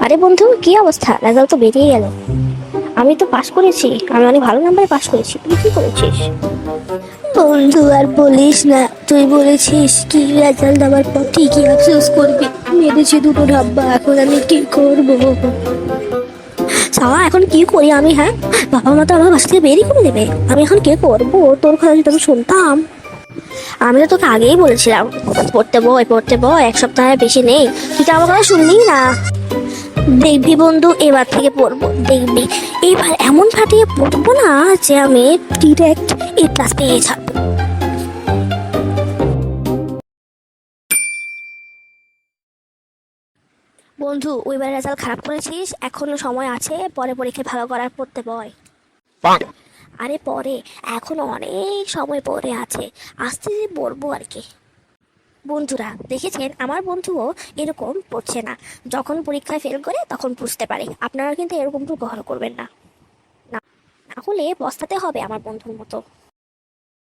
আরে বন্ধু, কি অবস্থা? রেজাল্ট তো বেরিয়ে গেল। আমি তো পাশ করেছি, আমি অনেক ভালো নাম্বারে পাশ করেছি। তুই কি করেছিস? বন্ধু আর বলিস না, তুই বলেছিস কি রেজাল্ট আমার পর ঠিকই আফসোস করবি। মেরেছি দুটো ডাব্বা, এখন আমি কি করবো? সালা, এখন কি করি আমি? হ্যাঁ, বাবা মা তো আমার বাসা থেকে বেরই করে দেবে। আমি এখন কি করবো? তোর কথা যদি আমি শুনতাম। আমি তো তোকে আগেই বলেছিলাম পড়তে বয় পড়তে বয়, এক সপ্তাহে বেশি নেই। তুই তো আমার কথা শুনলি না। দেখবি বন্ধু, এবার থেকে পড়বো, দেখবি। এবার এমন ফাটিয়ে পড়বো না যে আমি ডিরেক্ট A+ পেয়ে ছাড়বো। বন্ধু, ওইবার রেজাল্ট খারাপ করেছিস, এখনো সময় আছে, পরে পরীক্ষায় ভালো করার পড়তে বয়। আরে পরে, এখনো অনেক সময় পরে আছে, আস্তে আস্তে পড়বো আর কি। বন্ধুরা দেখেছেন, আমার বন্ধুও এরকম পড়ছে না। যখন পরীক্ষায় ফেল করে তখন বুঝতে পারে। আপনারা কিন্তু এরকম তো গ্রহণ করবেন না, না না হলে পস্তাতে হবে আমার বন্ধুর মতো।